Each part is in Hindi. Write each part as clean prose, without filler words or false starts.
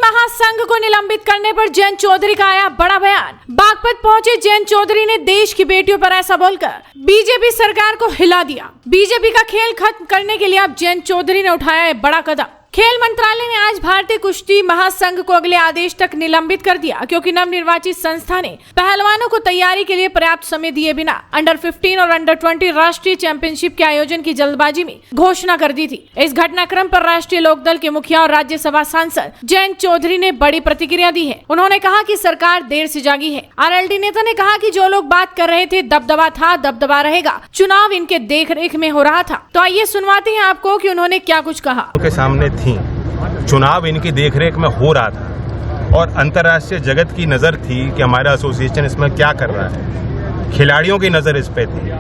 महासंघ को निलंबित करने पर जयंत चौधरी का आया बड़ा बयान। बागपत पहुंचे जयंत चौधरी ने देश की बेटियों पर ऐसा बोलकर बीजेपी सरकार को हिला दिया। बीजेपी का खेल खत्म करने के लिए अब जयंत चौधरी ने उठाया है बड़ा कदम। खेल मंत्रालय ने आज भारतीय कुश्ती महासंघ को अगले आदेश तक निलंबित कर दिया, क्योंकि नवनिर्वाचित संस्था ने पहलवानों को तैयारी के लिए पर्याप्त समय दिए बिना अंडर 15 और अंडर 20 राष्ट्रीय चैंपियनशिप के आयोजन की जल्दबाजी में घोषणा कर दी थी। इस घटनाक्रम पर राष्ट्रीय लोकदल के मुखिया और राज्यसभा सांसद जयंत चौधरी ने बड़ी प्रतिक्रिया दी है। उन्होंने कहा कि सरकार देर से जागी है। आरएलडी नेता ने कहा कि जो लोग बात कर रहे थे दबदबा था, दबदबा रहेगा, चुनाव इनके देखरेख में हो रहा था। तो आइए सुनवाते हैं आपको कि उन्होंने क्या कुछ कहा। सामने थी, चुनाव इनकी देखरेख में हो रहा था और अंतर्राष्ट्रीय जगत की नज़र थी कि हमारा एसोसिएशन इसमें क्या कर रहा है। खिलाड़ियों की नज़र इस पे थी।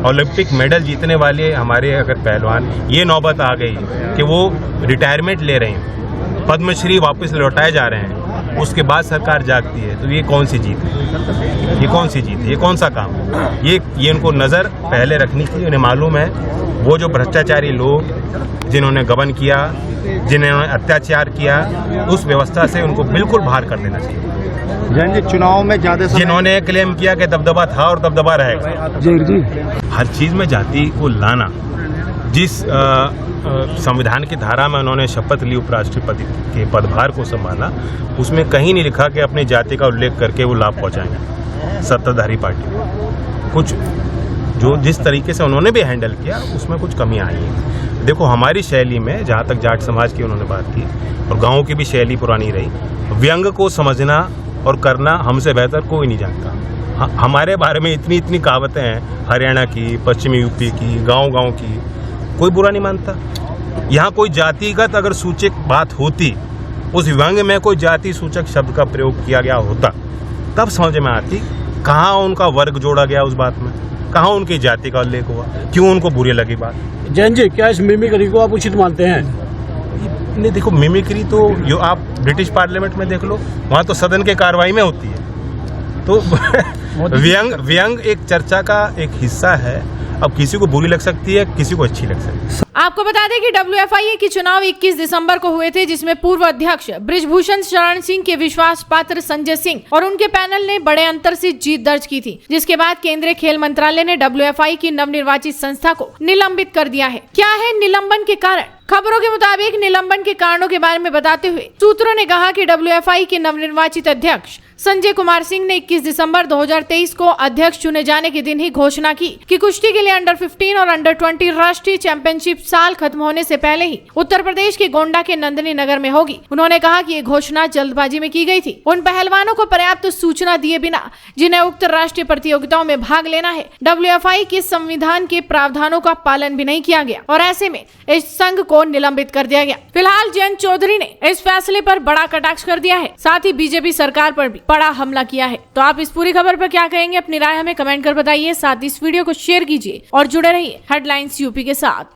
ओलंपिक मेडल जीतने वाले हमारे अगर पहलवान, ये नौबत आ गई कि वो रिटायरमेंट ले रहे हैं, पद्मश्री वापस लौटाए जा रहे हैं, उसके बाद सरकार जागती है, तो ये कौन सी जीत है? ये कौन सी जीत है? ये कौन सा काम है? ये इनको नज़र पहले रखनी चाहिए। उन्हें मालूम है वो जो भ्रष्टाचारी लोग जिन्होंने गबन किया, जिन्होंने अत्याचार किया, उस व्यवस्था से उनको बिल्कुल बाहर कर देना चाहिए। जैन जी, चुनाव में ज्यादा जिन्होंने क्लेम किया कि दबदबा था और दबदबा रहेगा, जी हर चीज में जाति को लाना, जिस संविधान की धारा में उन्होंने शपथ ली उपराष्ट्रपति के पदभार को संभाला, उसमें कहीं नहीं लिखा कि अपनी जाति का उल्लेख करके वो लाभ पहुंचाएंगे सत्ताधारी पार्टी को। कुछ जो जिस तरीके से उन्होंने भी हैंडल किया उसमें कुछ कमियां आई हैं। देखो, हमारी शैली में जहाँ तक जाट समाज की उन्होंने बात की और गाँव की भी शैली पुरानी रही, व्यंग को समझना और करना हमसे बेहतर कोई नहीं जानता। हमारे बारे में इतनी कहावतें हैं, हरियाणा की, पश्चिमी यूपी की, गाँव की, कोई बुरा नहीं मानता। यहाँ कोई जातिगत अगर सूचक बात होती, उस व्यंग में कोई जाति सूचक शब्द का प्रयोग किया गया होता, तब समझ में आती कहाँ उनका वर्ग जोड़ा गया उस बात में, कहाँ उनकी जाति का उल्लेख हुआ, क्यों उनको बुरी लगी बात। जैन जी, क्या इस मिमिक्री को आप उचित मानते हैं? नहीं, देखो, मिमिक्री तो जो आप ब्रिटिश पार्लियामेंट में देख लो, वहाँ तो सदन के कार्रवाई में होती है। तो व्यंग एक चर्चा का एक हिस्सा है। अब किसी को बुरी लग सकती है, किसी को अच्छी लग सकती है। आपको बता दें कि WFIA के चुनाव 21 दिसंबर को हुए थे, जिसमें पूर्व अध्यक्ष बृजभूषण शरण सिंह के विश्वास पात्र संजय सिंह और उनके पैनल ने बड़े अंतर से जीत दर्ज की थी, जिसके बाद केंद्रीय खेल मंत्रालय ने WFI की नवनिर्वाचित संस्था को निलंबित कर दिया है। क्या है निलंबन के कारण? खबरों के मुताबिक निलंबन के कारणों के बारे में बताते हुए सूत्रों ने कहा कि WFI के नवनिर्वाचित अध्यक्ष संजय कुमार सिंह ने 21 दिसंबर 2023 को अध्यक्ष चुने जाने के दिन ही घोषणा की कि कुश्ती के लिए अंडर 15 और अंडर 20 राष्ट्रीय चैंपियनशिप साल खत्म होने से पहले ही उत्तर प्रदेश के गोंडा के नंदिनी नगर में होगी। उन्होंने कहा कि ये घोषणा जल्दबाजी में की गई थी। उन पहलवानों को पर्याप्त सूचना दिए बिना जिन्हें उक्त राष्ट्रीय प्रतियोगिताओं में भाग लेना है, WFI के संविधान के प्रावधानों का पालन भी नहीं किया गया और ऐसे में इस संघ को निलंबित कर दिया गया। फिलहाल जयंत चौधरी ने इस फैसले पर बड़ा कटाक्ष कर दिया है, साथ ही बीजेपी सरकार पर भी बड़ा हमला किया है। तो आप इस पूरी खबर पर क्या कहेंगे? अपनी राय हमें कमेंट कर बताइए। साथ ही इस वीडियो को शेयर कीजिए और जुड़े रहिए हेडलाइंस यूपी के साथ।